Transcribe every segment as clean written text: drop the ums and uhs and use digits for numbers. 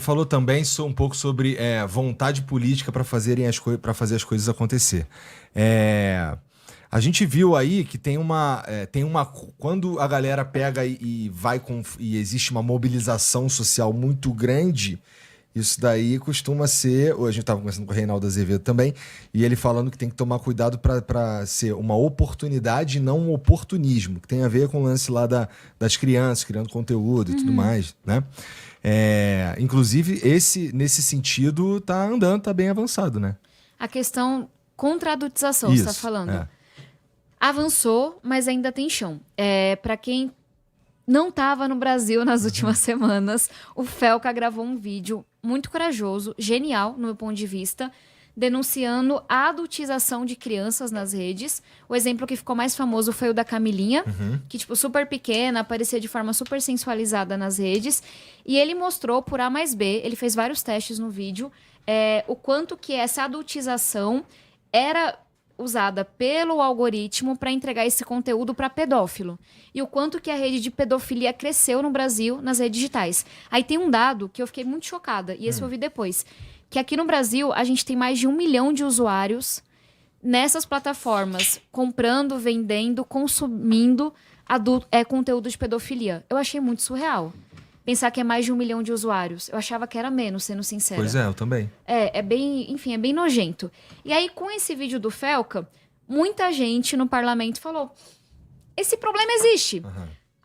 Falou também um pouco sobre vontade política para para fazer as coisas acontecer. A gente viu aí que quando a galera pega e existe uma mobilização social muito grande, isso daí costuma ser. A gente estava conversando com o Reinaldo Azevedo também, e ele falando que tem que tomar cuidado para ser uma oportunidade e não um oportunismo, que tem a ver com o lance lá das crianças, criando conteúdo e tudo mais, né? Inclusive, nesse sentido, tá andando, tá bem avançado, né? A questão contra a adultização, você está falando. Avançou, mas ainda tem chão. Para quem não estava no Brasil nas últimas semanas, o Felca gravou um vídeo muito corajoso, genial, no meu ponto de vista, denunciando a adultização de crianças nas redes. O exemplo que ficou mais famoso foi o da Camilinha, que, tipo, super pequena, aparecia de forma super sensualizada nas redes. E ele mostrou por A mais B, ele fez vários testes no vídeo, o quanto que essa adultização era usada pelo algoritmo para entregar esse conteúdo para pedófilo. E o quanto que a rede de pedofilia cresceu no Brasil nas redes digitais. Aí tem um dado que eu fiquei muito chocada, e esse eu vi depois, que aqui no Brasil a gente tem mais de 1 milhão de usuários nessas plataformas, comprando, vendendo, consumindo conteúdo de pedofilia. Eu achei muito surreal. Pensar que é mais de 1 milhão de usuários. Eu achava que era menos, sendo sincera. Pois é, eu também. Enfim, é bem nojento. E aí, com esse vídeo do Felca, muita gente no parlamento falou: esse problema existe.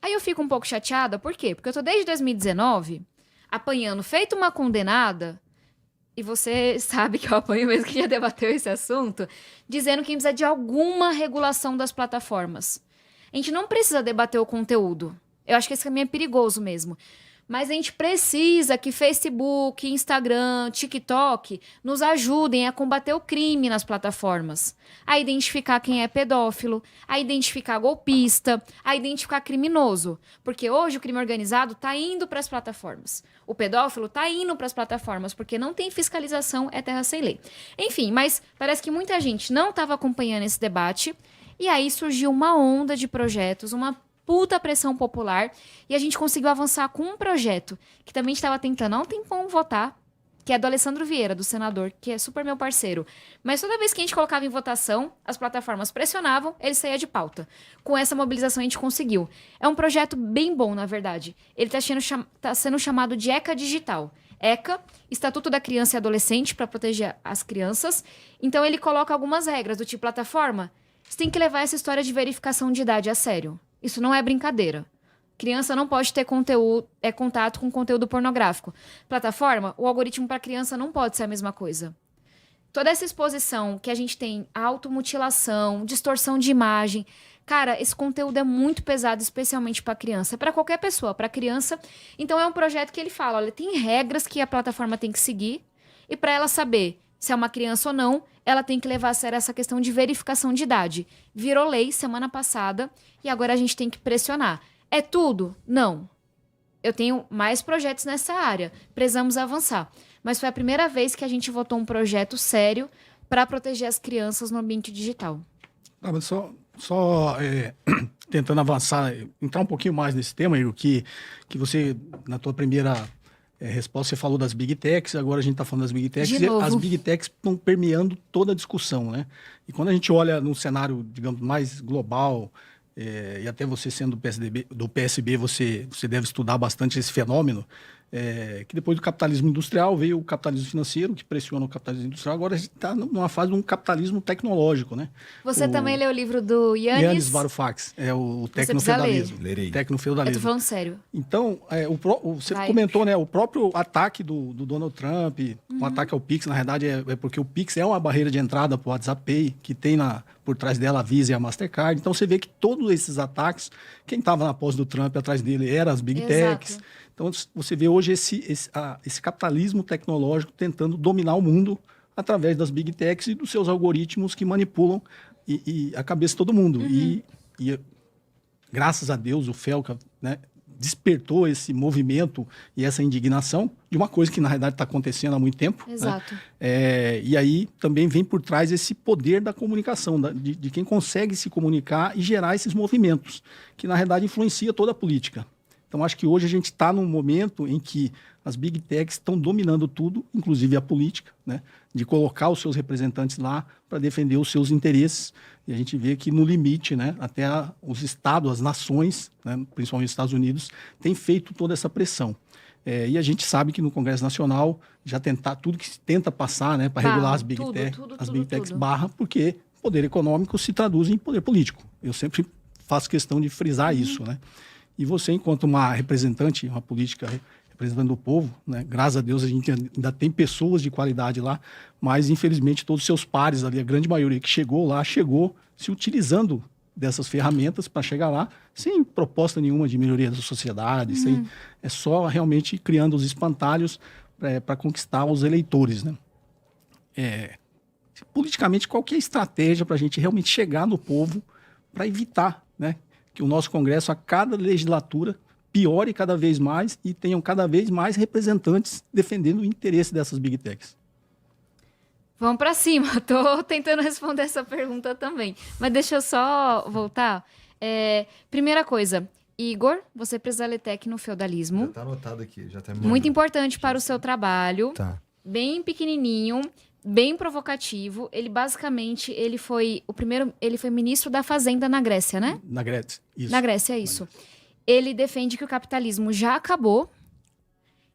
Aí eu fico um pouco chateada, por quê? Porque eu tô desde 2019 apanhando, feito uma condenada, e você sabe que eu apanho mesmo, que já debateu esse assunto, dizendo que precisa de alguma regulação das plataformas. A gente não precisa debater o conteúdo. Eu acho que esse caminho é perigoso mesmo. Mas a gente precisa que Facebook, Instagram, TikTok nos ajudem a combater o crime nas plataformas. A identificar quem é pedófilo, a identificar golpista, a identificar criminoso. Porque hoje o crime organizado está indo para as plataformas. O pedófilo está indo para as plataformas, porque não tem fiscalização, é terra sem lei. Enfim, mas parece que muita gente não estava acompanhando esse debate. E aí surgiu uma onda de projetos, uma puta pressão popular, e a gente conseguiu avançar com um projeto que também estava tentando há um tempão votar, que é do Alessandro Vieira, do senador, que é super meu parceiro. Mas toda vez que a gente colocava em votação, as plataformas pressionavam, ele saía de pauta. Com essa mobilização a gente conseguiu. É um projeto bem bom, na verdade. Ele está sendo chamado de ECA Digital. ECA, Estatuto da Criança e Adolescente, para proteger as crianças. Então ele coloca algumas regras, do tipo, plataforma, você tem que levar essa história de verificação de idade a sério. Isso não é brincadeira. Criança não pode ter contato com conteúdo pornográfico. Plataforma, o algoritmo para criança não pode ser a mesma coisa. Toda essa exposição que a gente tem, automutilação, distorção de imagem, cara, esse conteúdo é muito pesado, especialmente para criança. É para qualquer pessoa, para criança. Então é um projeto que ele fala, olha, tem regras que a plataforma tem que seguir, e para ela saber se é uma criança ou não, ela tem que levar a sério essa questão de verificação de idade. Virou lei semana passada e agora a gente tem que pressionar. É tudo? Não. Eu tenho mais projetos nessa área. Precisamos avançar. Mas foi a primeira vez que a gente votou um projeto sério para proteger as crianças no ambiente digital. Mas só tentando avançar, entrar um pouquinho mais nesse tema, Igor, que você, na tua primeira resposta, você falou das Big Techs, agora a gente está falando das Big Techs, e as Big Techs estão permeando toda a discussão, né? E quando a gente olha num cenário, digamos, mais global, e até você sendo do PSB, você deve estudar bastante esse fenômeno, que depois do capitalismo industrial veio o capitalismo financeiro, que pressiona o capitalismo industrial. Agora a gente está numa fase de um capitalismo tecnológico, né? Você também leu o livro do Yannis Varoufakis, o Tecnofeudalismo. Eu tô falando sério. Então, você comentou, né, o próprio ataque do Donald Trump, o ataque ao Pix, na verdade, é porque o Pix é uma barreira de entrada para o WhatsApp Pay, que tem por trás dela a Visa e a Mastercard. Então, você vê que todos esses ataques, quem estava na posse do Trump atrás dele eram as Big Techs. Então, você vê hoje esse capitalismo tecnológico tentando dominar o mundo através das Big Techs e dos seus algoritmos que manipulam a cabeça de todo mundo. E graças a Deus, o Felca, né, despertou esse movimento e essa indignação de uma coisa que, na realidade, está acontecendo há muito tempo. Exato. Né? E aí também vem por trás esse poder da comunicação, de quem consegue se comunicar e gerar esses movimentos, que, na realidade, influencia toda a política. Então, acho que hoje a gente está num momento em que as Big Techs estão dominando tudo, inclusive a política, né? De colocar os seus representantes lá para defender os seus interesses. E a gente vê que, no limite, né, até os estados, as nações, né, principalmente os Estados Unidos, têm feito toda essa pressão. E a gente sabe que no Congresso Nacional, já tentar tudo que se tenta passar, né, para regular as Big Techs barra, porque poder econômico se traduz em poder político. Eu sempre faço questão de frisar isso, né? E você, enquanto uma representante, uma política representando o povo, né? Graças a Deus a gente ainda tem pessoas de qualidade lá, mas infelizmente todos os seus pares ali, a grande maioria que chegou lá, chegou se utilizando dessas ferramentas para chegar lá, sem proposta nenhuma de melhoria da sociedade, é só realmente criando os espantalhos para conquistar os eleitores, né? Politicamente, qual que é a estratégia para a gente realmente chegar no povo para evitar, né, que o nosso Congresso, a cada legislatura, piore cada vez mais e tenham cada vez mais representantes defendendo o interesse dessas Big Techs? Vamos para cima. Tô tentando responder essa pergunta também. Mas deixa eu só voltar. Primeira coisa, Igor, você precisa ler Tech no feudalismo. Já tá anotado aqui. Já tá muito importante para o seu trabalho. Tá. Bem pequenininho, bem provocativo. Ele basicamente, ele foi ministro da Fazenda na Grécia, né? Na Grécia, isso. Na Grécia, isso. Ele defende que o capitalismo já acabou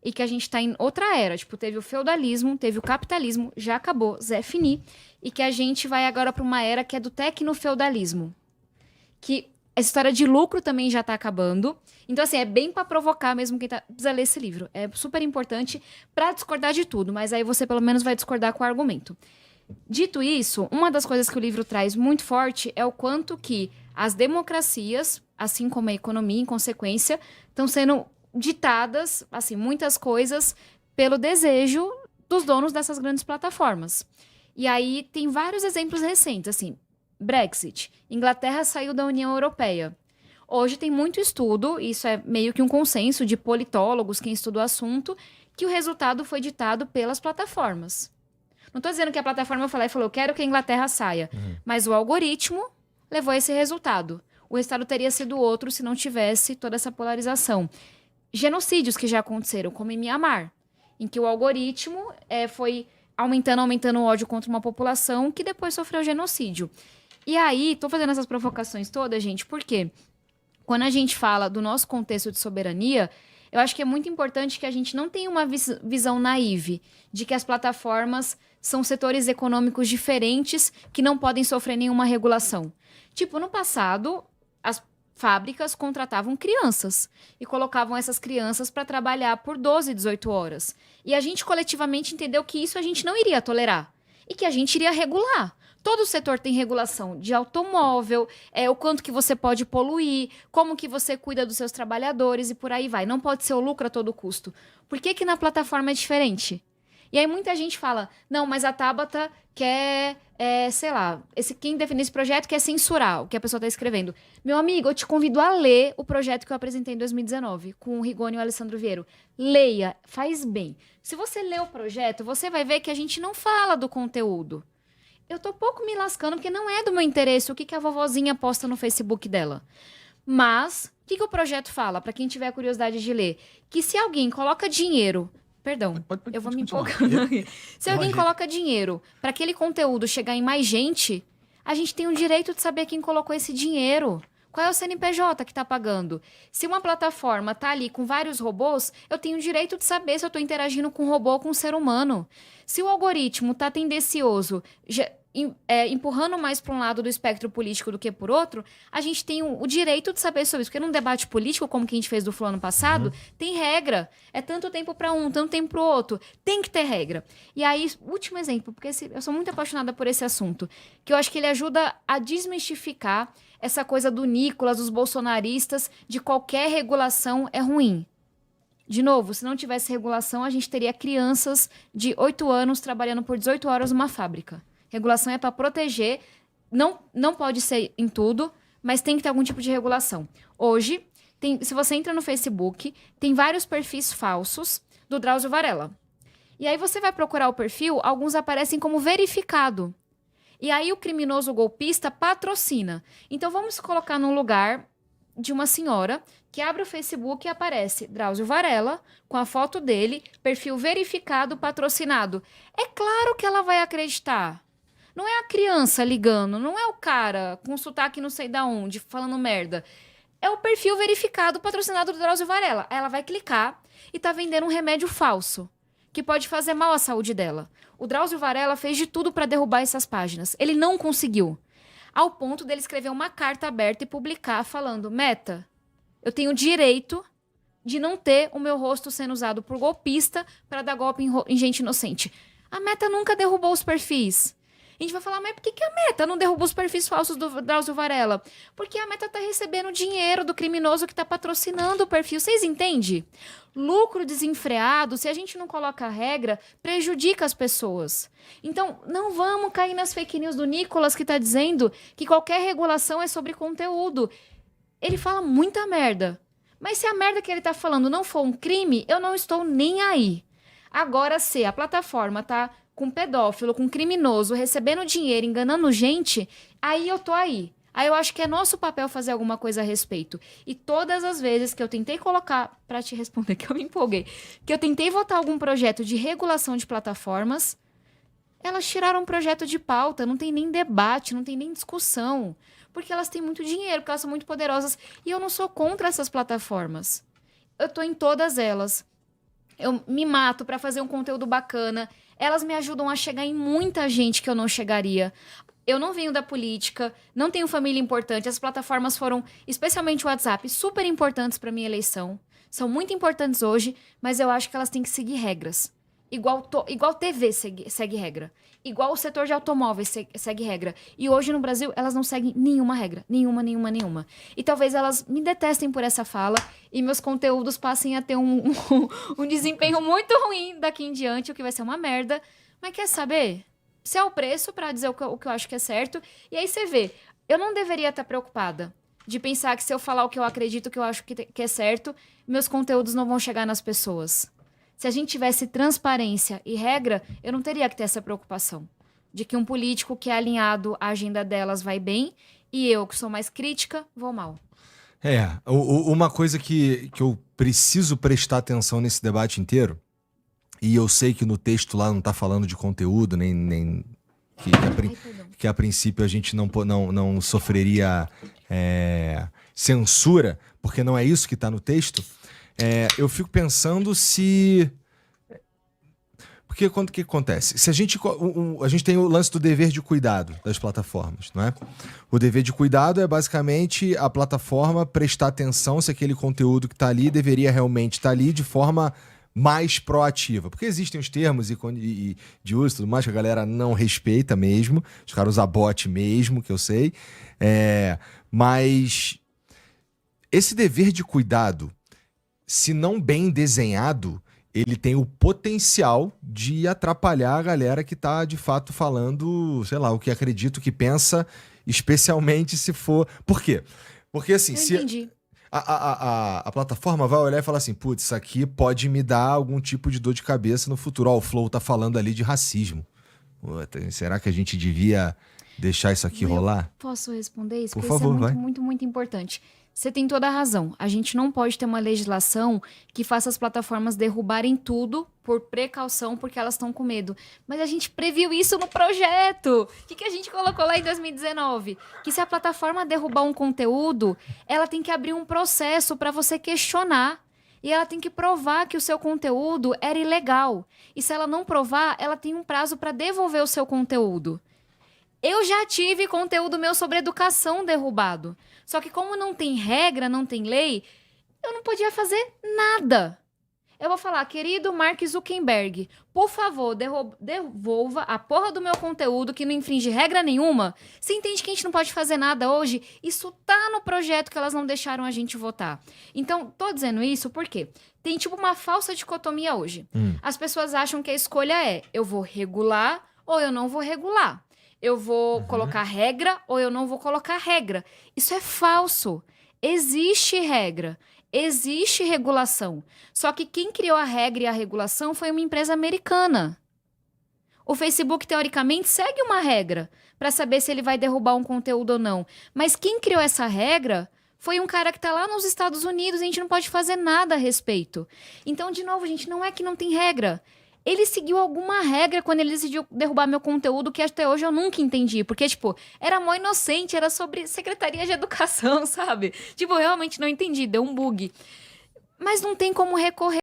e que a gente está em outra era. Tipo, teve o feudalismo, teve o capitalismo, já acabou, Zé Fini. E que a gente vai agora para uma era que é do tecnofeudalismo. Que essa história de lucro também já está acabando. Então, assim, é bem para provocar mesmo quem precisa ler esse livro. É super importante para discordar de tudo, mas aí você pelo menos vai discordar com o argumento. Dito isso, uma das coisas que o livro traz muito forte é o quanto que as democracias, assim como a economia, em consequência, estão sendo ditadas, assim, muitas coisas pelo desejo dos donos dessas grandes plataformas. E aí tem vários exemplos recentes, assim, Brexit. Inglaterra saiu da União Europeia. Hoje tem muito estudo, isso é meio que um consenso de politólogos, quem estuda o assunto, que o resultado foi ditado pelas plataformas. Não estou dizendo que a plataforma falou, eu quero que a Inglaterra saia, mas o algoritmo levou a esse resultado. O resultado teria sido outro se não tivesse toda essa polarização. Genocídios que já aconteceram, como em Mianmar, em que o algoritmo foi aumentando o ódio contra uma população que depois sofreu genocídio. E aí, tô fazendo essas provocações todas, gente, porque quando a gente fala do nosso contexto de soberania, eu acho que é muito importante que a gente não tenha uma visão naive de que as plataformas são setores econômicos diferentes que não podem sofrer nenhuma regulação. Tipo, no passado, as fábricas contratavam crianças e colocavam essas crianças para trabalhar por 12, 18 horas. E a gente coletivamente entendeu que isso a gente não iria tolerar e que a gente iria regular. Todo o setor tem regulação de automóvel, o quanto que você pode poluir, como que você cuida dos seus trabalhadores e por aí vai. Não pode ser o lucro a todo custo. Por que que na plataforma é diferente? E aí muita gente fala, não, mas a Tabata quer, sei lá, quem definiu esse projeto quer censurar o que a pessoa está escrevendo. Meu amigo, eu te convido a ler o projeto que eu apresentei em 2019, com o Rigoni e o Alessandro Vieiro. Leia, faz bem. Se você ler o projeto, você vai ver que a gente não fala do conteúdo. Eu tô pouco me lascando, porque não é do meu interesse o que a vovozinha posta no Facebook dela. Mas, o que o projeto fala, para quem tiver curiosidade de ler? Que se alguém coloca dinheiro... Perdão, eu vou me empolgando aqui. Se alguém coloca dinheiro para aquele conteúdo chegar em mais gente, a gente tem o direito de saber quem colocou esse dinheiro. Qual é o CNPJ que está pagando? Se uma plataforma está ali com vários robôs, eu tenho o direito de saber se eu estou interagindo com um robô ou com um ser humano. Se o algoritmo está tendencioso, empurrando mais para um lado do espectro político do que por outro, a gente tem o direito de saber sobre isso. Porque num debate político, como que a gente fez do Flow ano passado, tem regra. É tanto tempo para um, tanto tempo para o outro. Tem que ter regra. E aí, último exemplo, porque eu sou muito apaixonada por esse assunto, que eu acho que ele ajuda a desmistificar essa coisa do Nicolas, dos bolsonaristas, de qualquer regulação é ruim. De novo, se não tivesse regulação, a gente teria crianças de 8 anos trabalhando por 18 horas numa fábrica. Regulação é para proteger, não pode ser em tudo, mas tem que ter algum tipo de regulação. Hoje, se você entra no Facebook, tem vários perfis falsos do Drauzio Varela. E aí você vai procurar o perfil, alguns aparecem como verificado. E aí o criminoso golpista patrocina. Então vamos colocar no lugar de uma senhora que abre o Facebook e aparece Drauzio Varela, com a foto dele, perfil verificado, patrocinado. É claro que ela vai acreditar. Não é a criança ligando, não é o cara com sotaque não sei da onde, falando merda. É o perfil verificado, patrocinado do Drauzio Varela. Aí ela vai clicar e tá vendendo um remédio falso, que pode fazer mal à saúde dela. O Drauzio Varela fez de tudo para derrubar essas páginas. Ele não conseguiu. Ao ponto dele escrever uma carta aberta e publicar falando: Meta, eu tenho direito de não ter o meu rosto sendo usado por golpista para dar golpe em gente inocente. A Meta nunca derrubou os perfis. A gente vai falar, mas por que a Meta não derrubou os perfis falsos do Drauzio Varela? Porque a Meta tá recebendo dinheiro do criminoso que tá patrocinando o perfil. Vocês entendem? Lucro desenfreado, se a gente não coloca a regra, prejudica as pessoas. Então, não vamos cair nas fake news do Nicolas, que tá dizendo que qualquer regulação é sobre conteúdo. Ele fala muita merda. Mas se a merda que ele tá falando não for um crime, eu não estou nem aí. Agora, se a plataforma tá com pedófilo, com criminoso, recebendo dinheiro, enganando gente, aí eu tô aí. Aí eu acho que é nosso papel fazer alguma coisa a respeito. E todas as vezes que eu tentei colocar, pra te responder que eu me empolguei, que eu tentei votar algum projeto de regulação de plataformas, elas tiraram um projeto de pauta, não tem nem debate, não tem nem discussão. Porque elas têm muito dinheiro, porque elas são muito poderosas. E eu não sou contra essas plataformas. Eu tô em todas elas. Eu me mato pra fazer um conteúdo bacana. Elas me ajudam a chegar em muita gente que eu não chegaria. Eu não venho da política, não tenho família importante. As plataformas foram, especialmente o WhatsApp, super importantes para minha eleição. São muito importantes hoje, mas eu acho que elas têm que seguir regras. Igual TV segue regra. Igual o setor de automóveis segue regra. E hoje no Brasil, elas não seguem nenhuma regra. Nenhuma. E talvez elas me detestem por essa fala e meus conteúdos passem a ter um desempenho muito ruim daqui em diante, o que vai ser uma merda. Mas quer saber? Se é o preço pra dizer o que eu acho que é certo. E aí você vê, eu não deveria estar preocupada de pensar que se eu falar o que eu acredito, que eu acho que é certo, meus conteúdos não vão chegar nas pessoas. Se a gente tivesse transparência e regra, eu não teria que ter essa preocupação de que um político que é alinhado à agenda delas vai bem e eu, que sou mais crítica, vou mal. Uma coisa que eu preciso prestar atenção nesse debate inteiro, e eu sei que no texto lá não tá falando de conteúdo, nem que a princípio a gente não sofreria censura, porque não é isso que tá no texto. Eu fico pensando se... Porque o que acontece? Se a gente tem o lance do dever de cuidado das plataformas, não é? O dever de cuidado é basicamente a plataforma prestar atenção se aquele conteúdo que está ali deveria realmente estar ali de forma mais proativa. Porque existem os termos e de uso e tudo mais que a galera não respeita mesmo. Os caras usam bot mesmo, que eu sei. Mas esse dever de cuidado, se não bem desenhado, ele tem o potencial de atrapalhar a galera que tá, de fato, falando, sei lá, o que acredita, o que pensa, especialmente se for... Por quê? Porque, assim, Eu entendi. A plataforma vai olhar e falar assim, putz, isso aqui pode me dar algum tipo de dor de cabeça no futuro. Ó, o Flow tá falando ali de racismo. Puta, será que a gente devia deixar isso aqui rolar? Posso responder isso? Por Porque favor, isso é vai. muito, muito, muito importante. Você tem toda a razão. A gente não pode ter uma legislação que faça as plataformas derrubarem tudo por precaução, porque elas estão com medo. Mas a gente previu isso no projeto. O que a gente colocou lá em 2019? Que se a plataforma derrubar um conteúdo, ela tem que abrir um processo para você questionar. E ela tem que provar que o seu conteúdo era ilegal. E se ela não provar, ela tem um prazo para devolver o seu conteúdo. Eu já tive conteúdo meu sobre educação derrubado. Só que como não tem regra, não tem lei, eu não podia fazer nada. Eu vou falar, querido Mark Zuckerberg, por favor, devolva a porra do meu conteúdo que não infringe regra nenhuma. Você entende que a gente não pode fazer nada hoje? Isso tá no projeto que elas não deixaram a gente votar. Então, tô dizendo isso porque tem tipo uma falsa dicotomia hoje. As pessoas acham que a escolha é, eu vou regular ou eu não vou regular. Eu vou colocar regra ou eu não vou colocar regra. Isso é falso. Existe regra. Existe regulação. Só que quem criou a regra e a regulação foi uma empresa americana. O Facebook, teoricamente, segue uma regra para saber se ele vai derrubar um conteúdo ou não. Mas quem criou essa regra Foi um cara que tá lá nos Estados Unidos e a gente não pode fazer nada a respeito. Então, de novo, gente, não é que não tem regra. Ele seguiu alguma regra quando ele decidiu derrubar meu conteúdo, que até hoje eu nunca entendi. Porque, tipo, era mó inocente, era sobre Secretaria de Educação, sabe? Tipo, eu realmente não entendi, deu um bug. Mas não tem como recorrer.